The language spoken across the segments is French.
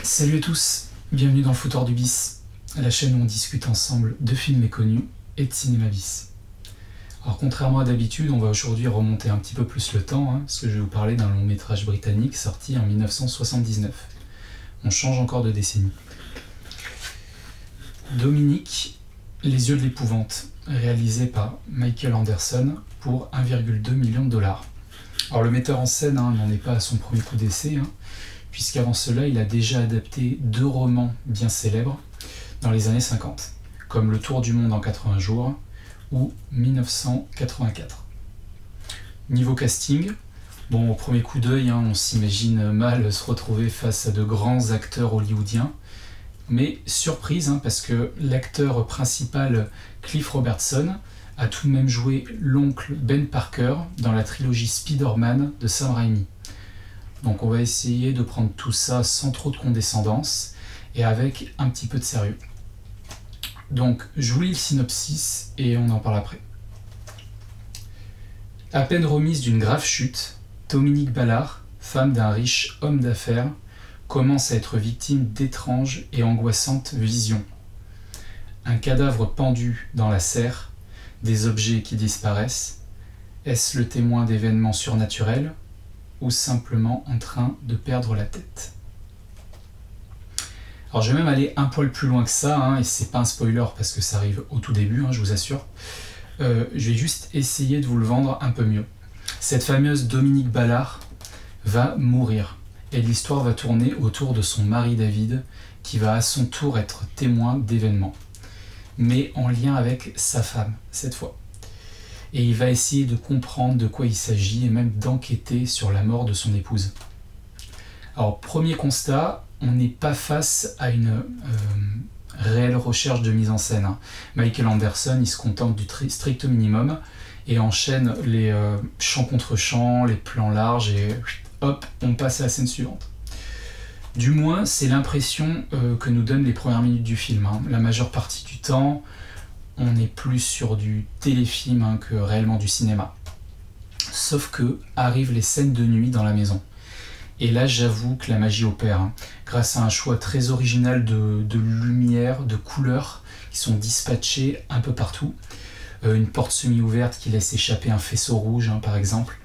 Salut à tous, bienvenue dans le Foutoir du Bis, la chaîne où on discute ensemble de films méconnus et de cinéma bis. Alors contrairement à d'habitude, on va aujourd'hui remonter un petit peu plus le temps, parce que je vais vous parler d'un long métrage britannique sorti en 1979. On change encore de décennie. Dominique, les yeux de l'épouvante, réalisé par Michael Anderson pour 1,2 million de dollars. Alors le metteur en scène n'en est pas à son premier coup d'essai, puisqu'avant cela il a déjà adapté 2 romans bien célèbres dans les années 50, comme Le Tour du monde en 80 jours ou 1984. Niveau casting, bon, au premier coup d'œil, on s'imagine mal se retrouver face à de grands acteurs hollywoodiens, mais surprise, parce que l'acteur principal Cliff Robertson a tout de même joué l'oncle Ben Parker dans la trilogie Spider-Man de Sam Raimi. Donc on va essayer de prendre tout ça sans trop de condescendance et avec un petit peu de sérieux. Donc je vous lis le synopsis et on en parle après. À peine remise d'une grave chute, Dominique Ballard, femme d'un riche homme d'affaires, commence à être victime d'étranges et angoissantes visions. Un cadavre pendu dans la serre, des objets qui disparaissent, est-ce le témoin d'événements surnaturels ou simplement en train de perdre la tête? Alors je vais même aller un poil plus loin que ça, et c'est pas un spoiler parce que ça arrive au tout début, je vous assure. Je vais juste essayer de vous le vendre un peu mieux. Cette fameuse Dominique Ballard va mourir et l'histoire va tourner autour de son mari David qui va à son tour être témoin d'événements, mais en lien avec sa femme cette fois. Et il va essayer de comprendre de quoi il s'agit et même d'enquêter sur la mort de son épouse. Alors premier constat, on n'est pas face à une réelle recherche de mise en scène. Michael Anderson, il se contente du strict minimum et enchaîne les champs contre champs, les plans larges et hop, on passe à la scène suivante. Du moins, c'est l'impression que nous donnent les premières minutes du film. La majeure partie du temps, on est plus sur du téléfilm que réellement du cinéma. Sauf que arrivent les scènes de nuit dans la maison. Et là, j'avoue que la magie opère, grâce à un choix très original de lumière, de couleurs, qui sont dispatchées un peu partout. Une porte semi-ouverte qui laisse échapper un faisceau rouge, par exemple.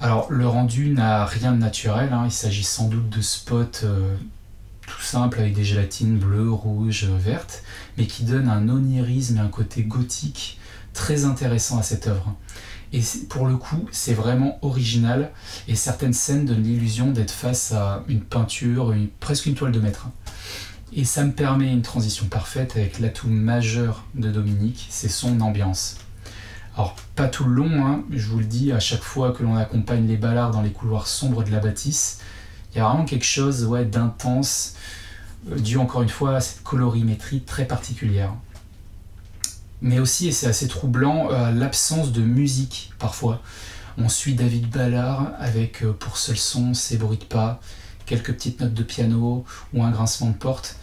Alors, le rendu n'a rien de naturel, il s'agit sans doute de spots tout simples avec des gélatines bleues, rouges, vertes, mais qui donnent un onirisme et un côté gothique très intéressant à cette œuvre. Et pour le coup, c'est vraiment original, et certaines scènes donnent l'illusion d'être face à une peinture, presque une toile de maître. Et ça me permet une transition parfaite avec l'atout majeur de Dominique, c'est son ambiance. Alors, pas tout le long, je vous le dis, à chaque fois que l'on accompagne les Ballards dans les couloirs sombres de la bâtisse, il y a vraiment quelque chose d'intense, dû encore une fois à cette colorimétrie très particulière. Mais aussi, et c'est assez troublant, l'absence de musique parfois. On suit David Ballard avec pour seul son ses bruits de pas, quelques petites notes de piano ou un grincement de porte.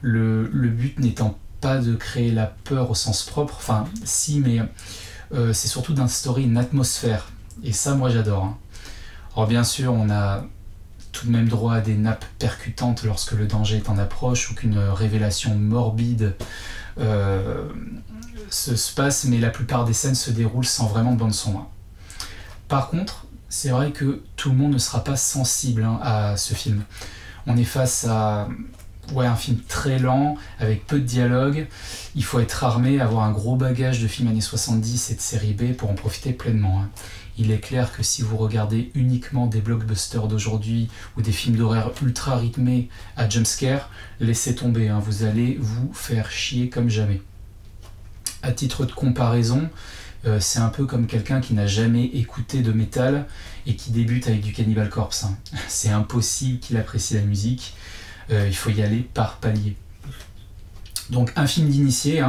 Le but n'étant pas de créer la peur au sens propre, enfin si, mais c'est surtout d'instaurer une atmosphère. Et ça, moi j'adore. Alors bien sûr, on a tout de même droit à des nappes percutantes lorsque le danger est en approche ou qu'une révélation morbide se passe, mais la plupart des scènes se déroulent sans vraiment de bande son. Par contre, c'est vrai que tout le monde ne sera pas sensible à ce film. On est face à un film très lent, avec peu de dialogue. Il faut être armé, avoir un gros bagage de films années 70 et de série B pour en profiter pleinement. Il est clair que si vous regardez uniquement des blockbusters d'aujourd'hui ou des films d'horreur ultra rythmés à jumpscare, laissez tomber, vous allez vous faire chier comme jamais. À titre de comparaison, c'est un peu comme quelqu'un qui n'a jamais écouté de métal et qui débute avec du Cannibal Corpse. C'est impossible qu'il apprécie la musique, il faut y aller par palier. Donc un film d'initié,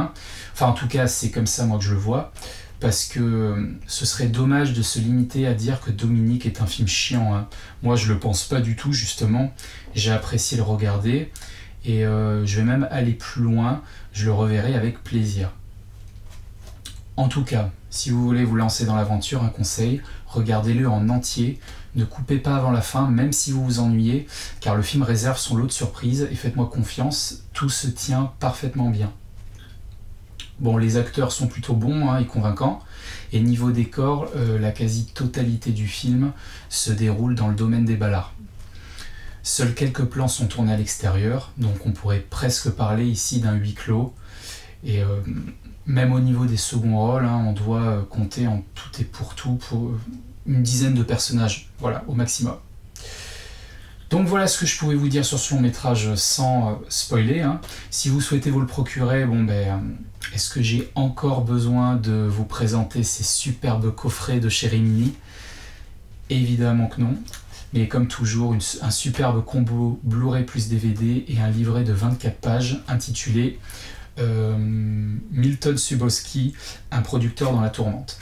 enfin en tout cas c'est comme ça moi que je le vois, parce que ce serait dommage de se limiter à dire que Dominique est un film chiant. Moi je le pense pas du tout justement, j'ai apprécié le regarder et je vais même aller plus loin, je le reverrai avec plaisir. En tout cas, si vous voulez vous lancer dans l'aventure, un conseil, regardez-le en entier, Ne coupez pas avant la fin, même si vous vous ennuyez, car le film réserve son lot de surprises, et faites-moi confiance, tout se tient parfaitement bien. Bon, les acteurs sont plutôt bons et convaincants, et niveau décor, la quasi-totalité du film se déroule dans le domaine des ballards. Seuls quelques plans sont tournés à l'extérieur, donc on pourrait presque parler ici d'un huis clos, et même au niveau des seconds rôles, on doit compter en tout et pour tout pour une dizaine de personnages, voilà, au maximum. Donc voilà ce que je pouvais vous dire sur ce long métrage sans spoiler. Si vous souhaitez vous le procurer, est-ce que j'ai encore besoin de vous présenter ces superbes coffrets de chez Rimini? Évidemment que non. Mais comme toujours, un superbe combo Blu-ray plus DVD et un livret de 24 pages intitulé Milton Suboski, un producteur dans la tourmente.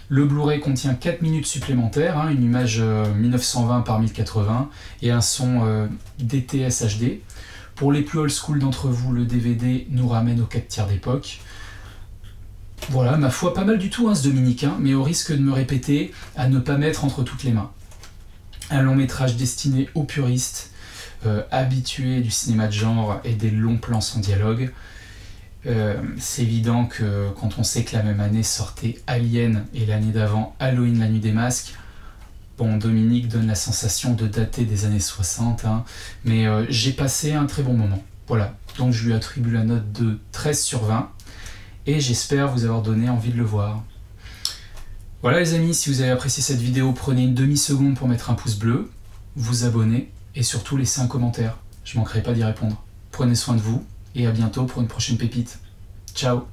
Le Blu-ray contient 4 minutes supplémentaires, une image 1920 par 1080 et un son DTS HD. Pour les plus old school d'entre vous, le DVD nous ramène aux 4 tiers d'époque. Voilà, ma foi, pas mal du tout ce Dominique, mais au risque de me répéter, à ne pas mettre entre toutes les mains. Un long métrage destiné aux puristes, habitués du cinéma de genre et des longs plans sans dialogue. C'est évident que quand on sait que la même année sortait Alien et l'année d'avant Halloween la nuit des masques, bon, Dominique donne la sensation de dater des années 60, mais j'ai passé un très bon moment. Voilà, donc je lui attribue la note de 13 sur 20 et j'espère vous avoir donné envie de le voir. Voilà les amis, si vous avez apprécié cette vidéo, prenez une demi-seconde pour mettre un pouce bleu, vous abonner et surtout laisser un commentaire. Je ne manquerai pas d'y répondre. Prenez soin de vous et à bientôt pour une prochaine pépite. Ciao!